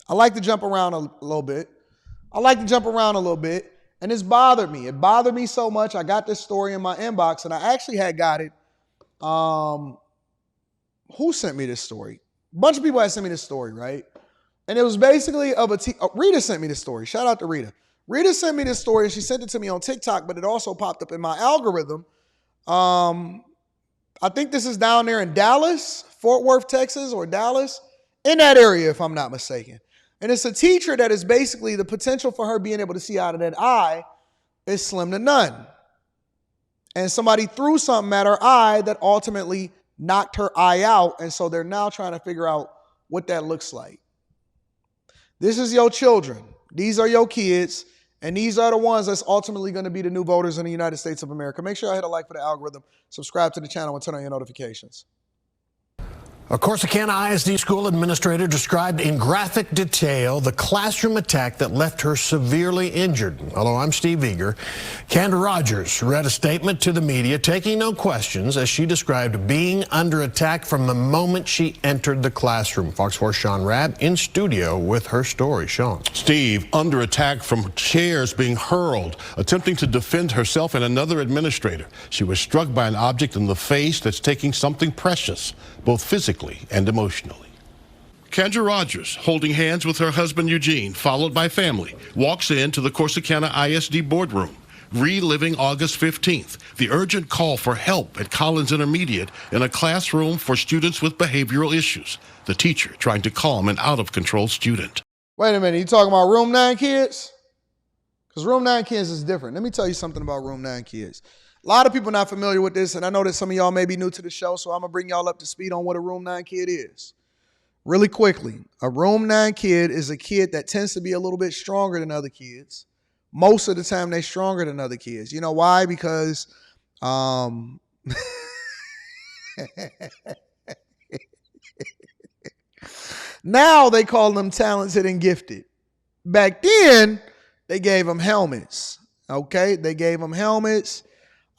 I like to jump around a little bit. And this bothered me. It bothered me so much. I got this story in my inbox, and I actually had got it. Who sent me this story? A bunch of people had sent me this story, right? And it was basically Rita sent me this story. Shout out to Rita. Rita sent me this story, and she sent it to me on TikTok, but it also popped up in my algorithm. I think this is down there in Dallas, Fort Worth, Texas, or Dallas, in that area, if I'm not mistaken. And it's a teacher that is basically the potential for her being able to see out of that eye is slim to none. And somebody threw something at her eye that ultimately knocked her eye out. And so they're now trying to figure out what that looks like. This is your children. These are your kids. And these are the ones that's ultimately going to be the new voters in the United States of America. Make sure I hit a like for the algorithm, subscribe to the channel, and turn on your notifications. A Corsicana ISD school administrator described in graphic detail the classroom attack that left her severely injured. Hello, I'm Steve Eager. Kendra Rogers read a statement to the media, taking no questions, as she described being under attack from the moment she entered the classroom. Fox 4's Sean Rabb in studio with her story. Sean. Steve, under attack from chairs being hurled, attempting to defend herself and another administrator. She was struck by an object in the face that's taking something precious, both physically and emotionally. Kendra Rogers, holding hands with her husband Eugene, followed by family, walks into the Corsicana ISD boardroom, reliving August 15th, the urgent call for help at Collins Intermediate in a classroom for students with behavioral issues. The teacher trying to calm an out-of-control student. Wait a minute, you talking about Room 9 kids? Because Room 9 kids is different. Let me tell you something about Room 9 kids. A lot of people not familiar with this, and I know that some of y'all may be new to the show, so I'm going to bring y'all up to speed on what a Room 9 kid is. Really quickly, a Room 9 kid is a kid that tends to be a little bit stronger than other kids. Most of the time, they're stronger than other kids. You know why? Because now they call them talented and gifted. Back then, they gave them helmets. Okay? They gave them helmets.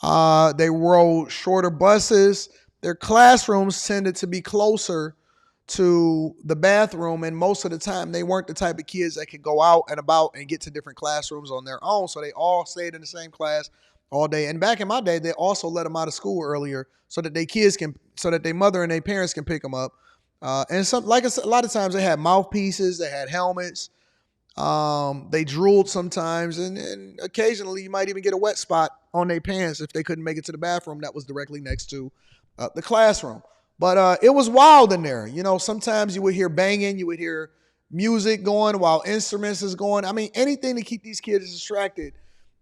They rode shorter buses. Their classrooms tended to be closer to the bathroom, and most of the time they weren't the type of kids that could go out and about and get to different classrooms on their own, so they all stayed in the same class all day. And back in my day, they also let them out of school earlier so that their mother and their parents can pick them up. And some, like I said, a lot of times they had mouthpieces, they had helmets. They drooled sometimes, and occasionally you might even get a wet spot on their pants if they couldn't make it to the bathroom that was directly next to the classroom. But it was wild in there. You know, sometimes you would hear banging, you would hear music going while instruments is going. I mean, anything to keep these kids distracted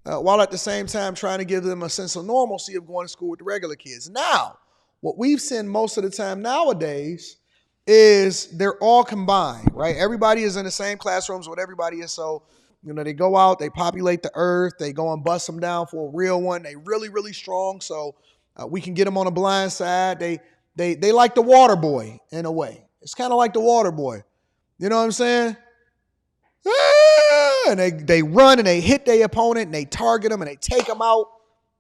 while at the same time trying to give them a sense of normalcy of going to school with the regular kids. Now, what we've seen most of the time nowadays is they're all combined, right? Everybody is in the same classrooms with everybody is. So, you know, they go out, they populate the earth, they go and bust them down for a real one. They really, really strong. So we can get them on a blind side. They like the water boy in a way. It's kind of like the water boy. You know what I'm saying? And they run and they hit their opponent and they target them and they take them out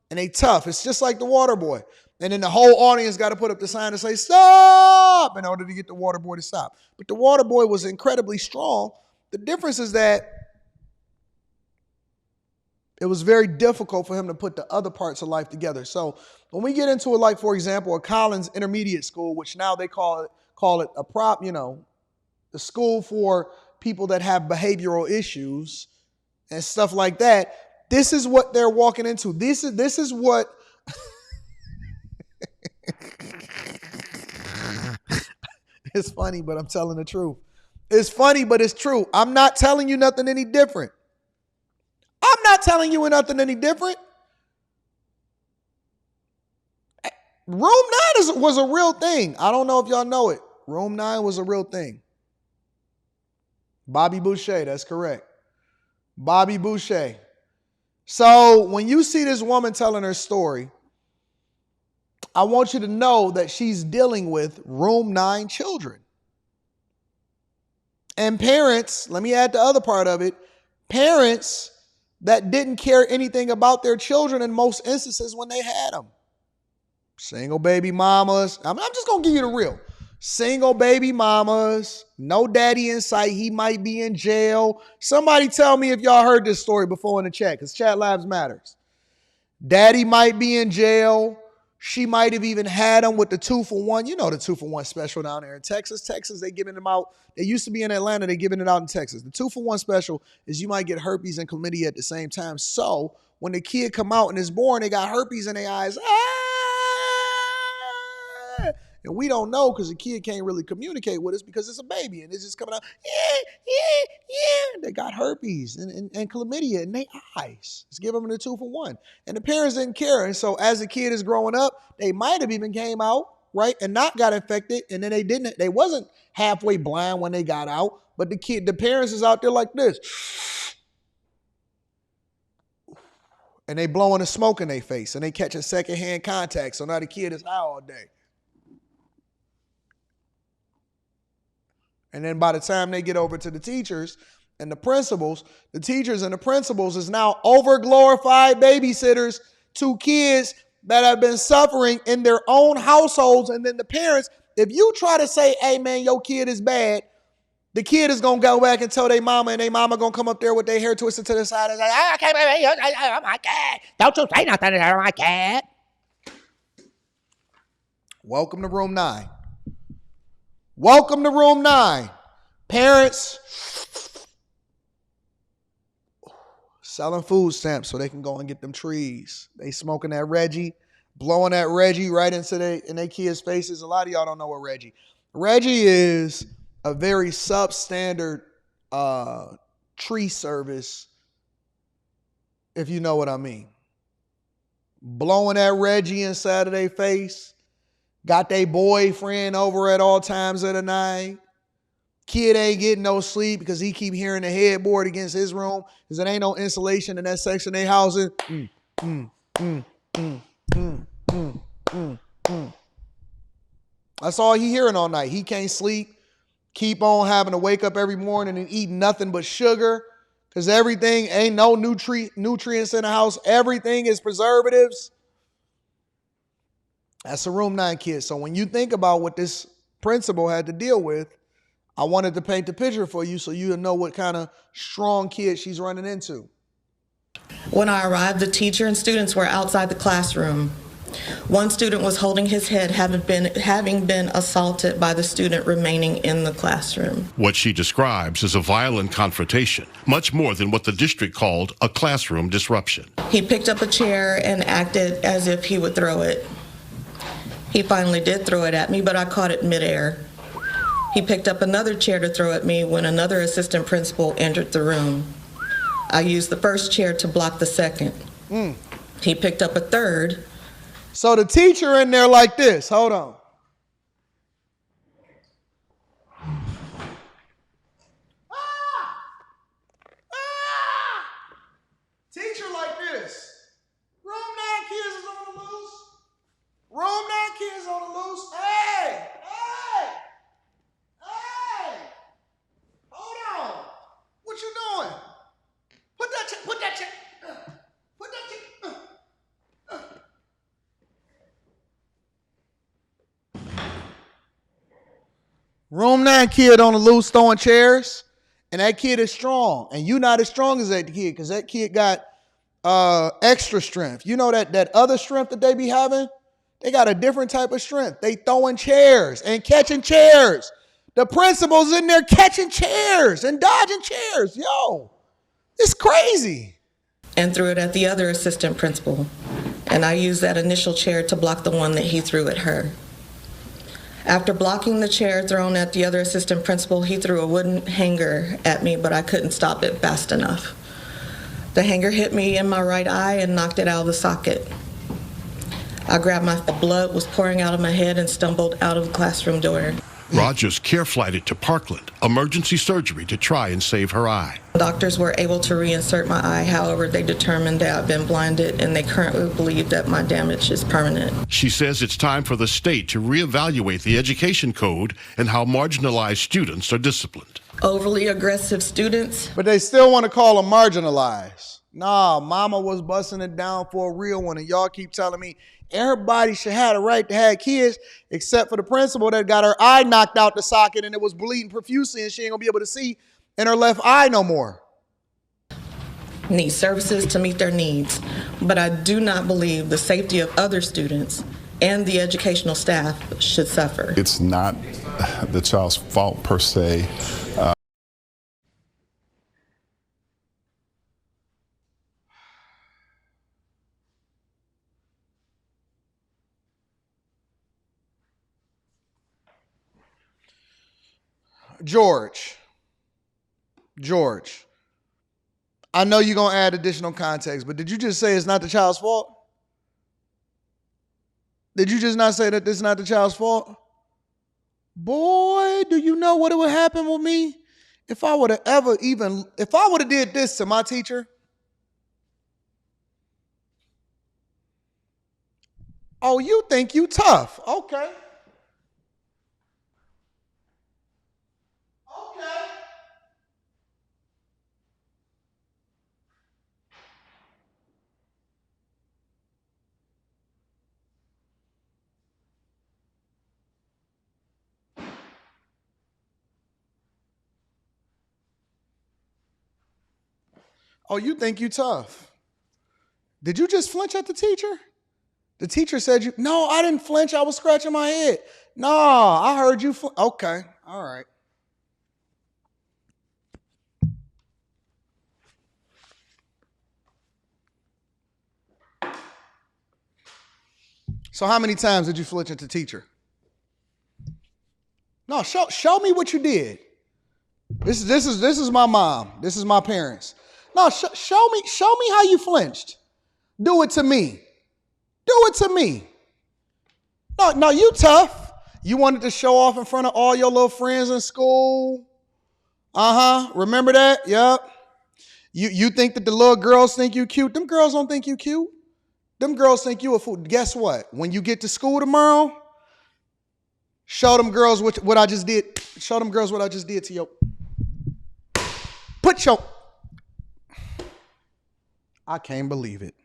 and they tough. It's just like the water boy. And then the whole audience got to put up the sign and say, stop, in order to get the water boy to stop. But the water boy was incredibly strong. The difference is that it was very difficult for him to put the other parts of life together. So when we get into it, like, for example, a Collins Intermediate School, which now they call it a prop, you know, the school for people that have behavioral issues and stuff like that. This is what they're walking into. This is what it's funny, but I'm telling the truth. It's funny, but it's true. I'm not telling you nothing any different. I'm not telling you nothing any different. Room 9 was a real thing. I don't know if y'all know it. Room 9 was a real thing. Bobby Boucher, that's correct. Bobby Boucher. So when you see this woman telling her story, I want you to know that she's dealing with Room 9 children. And parents, let me add the other part of it, parents that didn't care anything about their children in most instances when they had them. Single baby mamas. I'm just going to give you the real. Single baby mamas, no daddy in sight. He might be in jail. Somebody tell me if y'all heard this story before in the chat, because chat lives matters. Daddy might be in jail. She might have even had him with the 2-for-1. You know the 2-for-1 special down there in Texas. Texas, they giving them out. They used to be in Atlanta. They giving it out in Texas. The 2-for-1 special is you might get herpes and chlamydia at the same time. So when the kid come out and is born, they got herpes in their eyes. And we don't know because the kid can't really communicate with us because it's a baby and it's just coming out. They got herpes and chlamydia in their eyes. Let's give them the 2-for-1. And the parents didn't care. And so as the kid is growing up, they might have even came out, right, and not got infected. And then they wasn't halfway blind when they got out. But the parents is out there like this. And they blowing the smoke in their face and they catching secondhand contact. So now the kid is high all day. And then by the time they get over to the teachers and the principals, the teachers and the principals is now over-glorified babysitters to kids that have been suffering in their own households. And then the parents, if you try to say, hey, man, your kid is bad, the kid is going to go back and tell their mama, and their mama going to come up there with their hair twisted to the side and say, I can't believe you, oh my God. Don't you say nothing to my cat. Welcome to room 9. Welcome to room 9. Parents selling food stamps so they can go and get them trees. They smoking that Reggie, blowing that Reggie right into their kids' faces. A lot of y'all don't know what Reggie. Reggie is a very substandard tree service, if you know what I mean. Blowing that Reggie inside of their face. Got their boyfriend over at all times of the night. Kid ain't getting no sleep because he keep hearing the headboard against his room because there ain't no insulation in that section they housing. That's all he hearing all night. He can't sleep. Keep on having to wake up every morning and eat nothing but sugar because everything ain't no nutrients in the house. Everything is preservatives. That's a room 9 kid. So when you think about what this principal had to deal with, I wanted to paint the picture for you so you know what kind of strong kid she's running into. When I arrived, the teacher and students were outside the classroom. One student was holding his head, having been assaulted by the student remaining in the classroom. What she describes is a violent confrontation, much more than what the district called a classroom disruption. He picked up a chair and acted as if he would throw it. He finally did throw it at me, but I caught it midair. He picked up another chair to throw at me when another assistant principal entered the room. I used the first chair to block the second. He picked up a third. So the teacher in there like this. Hold on. Teacher like this. Room 9 kids is on the loose. Room 9 kids on the loose. Hey! Hold on. What you doing? Put that check. Room 9 kid on the loose throwing chairs. And that kid is strong. And you not as strong as that kid because that kid got extra strength. You know that other strength that they be having? They got a different type of strength. They throwing chairs and catching chairs. The principal's in there catching chairs and dodging chairs. Yo, it's crazy. And threw it at the other assistant principal. And I used that initial chair to block the one that he threw at her. After blocking the chair thrown at the other assistant principal, he threw a wooden hanger at me, but I couldn't stop it fast enough. The hanger hit me in my right eye and knocked it out of the socket. I grabbed my blood was pouring out of my head and stumbled out of the classroom door. Rogers care flighted to Parkland, emergency surgery to try and save her eye. Doctors were able to reinsert my eye. However, they determined that I've been blinded and they currently believe that my damage is permanent. She says it's time for the state to reevaluate the education code and how marginalized students are disciplined. Overly aggressive students. But they still want to call them marginalized. Nah, mama was busting it down for a real one. And y'all keep telling me Everybody should have the right to have kids, except for the principal that got her eye knocked out the socket and it was bleeding profusely and she ain't gonna be able to see in her left eye no more. Need services to meet their needs, but I do not believe the safety of other students and the educational staff should suffer. It's not the child's fault per se. George, I know you're going to add additional context, but did you just say it's not the child's fault? Did you just not say that this is not the child's fault? Boy, do you know what would happen with me if I would have did this to my teacher? Oh, you think you tough. Okay. Oh, you think you tough. Did you just flinch at the teacher? The teacher said you, no, I didn't flinch. I was scratching my head. No, I heard you. Okay. All right. So how many times did you flinch at the teacher? No, show me what you did. This is my mom. This is my parents. No, show me how you flinched. Do it to me. Do it to me. No, you tough. You wanted to show off in front of all your little friends in school. Remember that? Yep. You think that the little girls think you cute. Them girls don't think you cute. Them girls think you a fool. Guess what? When you get to school tomorrow, show them girls what I just did. Show them girls what I just did to you. I can't believe it.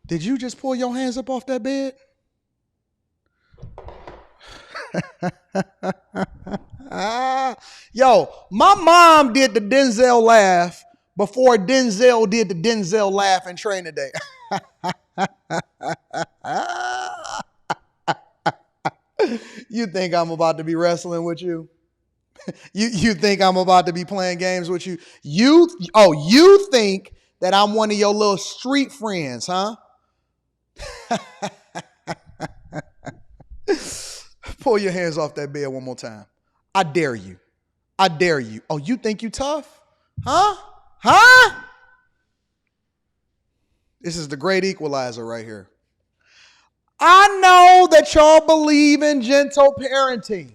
Did you just pull your hands up off that bed? Yo, my mom did the Denzel laugh before Denzel did the Denzel laugh in Training Day. You think I'm about to be wrestling with you? You think I'm about to be playing games with you? You think that I'm one of your little street friends, huh? Pull your hands off that bed one more time. I dare you. I dare you. Oh, you think you tough? Huh? This is the great equalizer right here. I know that y'all believe in gentle parenting,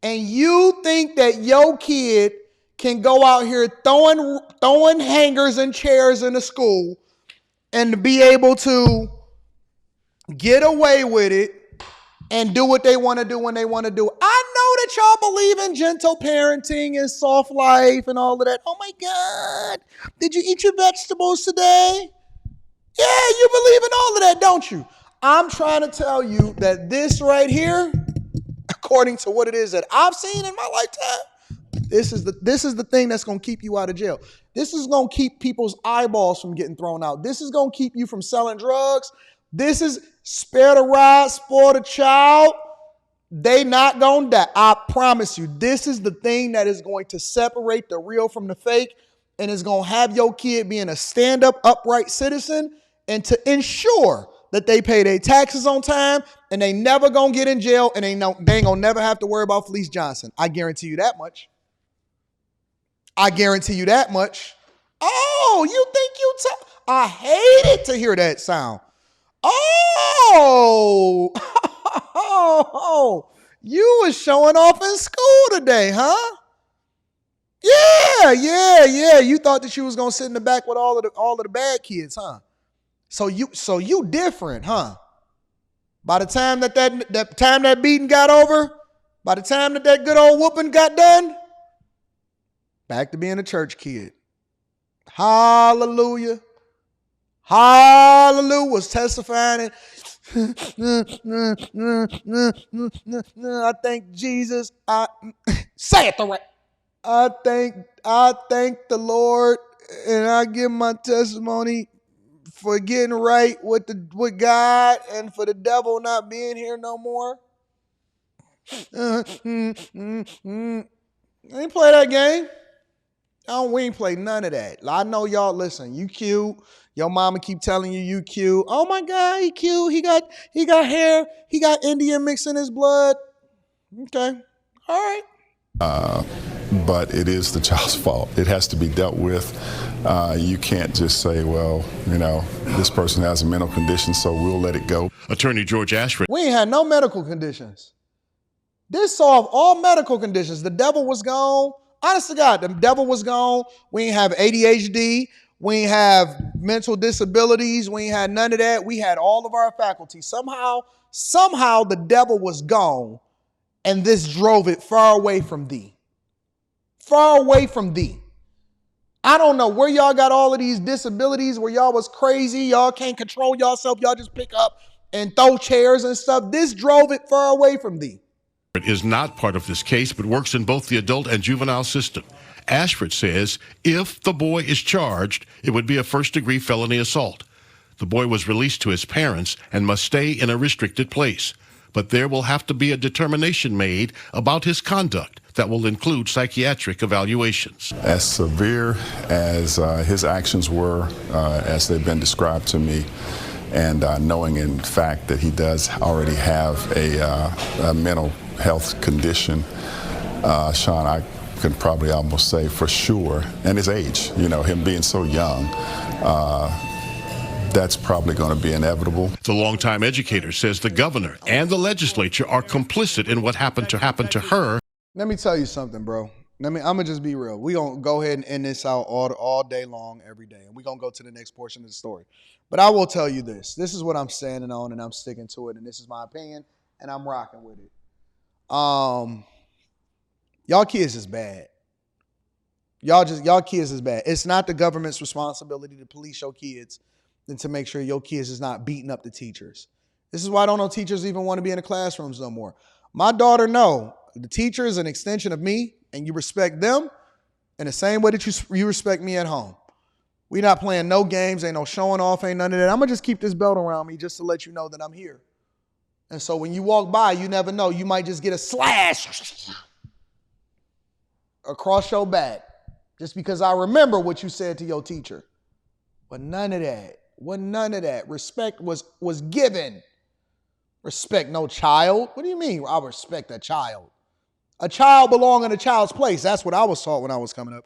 and you think that your kid can go out here throwing hangers and chairs in the school and be able to get away with it and do what they want to do when they want to do it. I know that y'all believe in gentle parenting and soft life and all of that. Oh my God. Did you eat your vegetables today? Yeah, you believe in all of that, don't you? I'm trying to tell you that this right here, according to what it is that I've seen in my lifetime, this is the thing that's going to keep you out of jail. This is going to keep people's eyeballs from getting thrown out. This is going to keep you from selling drugs. This is spare the rod, spoil the child. They not going to die. I promise you, this is the thing that is going to separate the real from the fake and is going to have your kid being a stand-up, upright citizen and to ensure that they pay their taxes on time and they never going to get in jail and they ain't going to never have to worry about Felice Johnson. I guarantee you that much. I guarantee you that much. Oh, you think you I hated to hear that sound. Oh, you was showing off in school today, huh? Yeah. You thought that you was gonna sit in the back with all of the bad kids, huh? So you different, huh? By the time that beating got over, by the time that good old whooping got done, back to being a church kid. Hallelujah. Was testifying and I thank Jesus. Say it the right. I thank the Lord, and I give my testimony for getting right with God, and for the devil not being here no more. I ain't play that game. We ain't play none of that. I know y'all. Listen, you cute. Your mama keep telling you cute. Oh my God, he cute. He got hair. He got Indian mix in his blood. Okay, all right. But it is the child's fault. It has to be dealt with. You can't just say, well, this person has a mental condition, so we'll let it go. Attorney George Ashford. We ain't had no medical conditions. This solved all medical conditions. The devil was gone. Honest to God, the devil was gone. We ain't have ADHD. We ain't have mental disabilities. We ain't had none of that. We had all of our faculties. Somehow the devil was gone, and this drove it far away from thee. Far away from thee. I don't know where y'all got all of these disabilities, where y'all was crazy. Y'all can't control yourself. Y'all just pick up and throw chairs and stuff. This drove it far away from thee. Is not part of this case, but works in both the adult and juvenile system. Ashford says if the boy is charged, it would be a first-degree felony assault. The boy was released to his parents and must stay in a restricted place. But there will have to be a determination made about his conduct that will include psychiatric evaluations. As severe as his actions were, as they've been described to me, and knowing in fact that he does already have a mental health condition, Sean, I can probably almost say for sure, and his age, him being so young, that's probably going to be inevitable. The longtime educator says the governor and the legislature are complicit in what happened to her. Let me tell you something, bro. I'm going to just be real. We're going to go ahead and end this out all day long, every day. And we're going to go to the next portion of the story. But I will tell you this. This is what I'm standing on, and I'm sticking to it. And this is my opinion, and I'm rocking with it. Y'all kids is bad. Y'all kids is bad. It's not the government's responsibility to police your kids and to make sure your kids is not beating up the teachers. This is why I don't know teachers even want to be in the classrooms no more. My daughter know the teacher is an extension of me, and you respect them in the same way that you respect me at home. We not playing no games, ain't no showing off, ain't none of that. I'm going to just keep this belt around me just to let you know that I'm here. And so when you walk by, you never know. You might just get a slash across your back just because I remember what you said to your teacher. But none of that. None of that. Respect was given. Respect no child. What do you mean I respect a child? A child belongs in a child's place. That's what I was taught when I was coming up.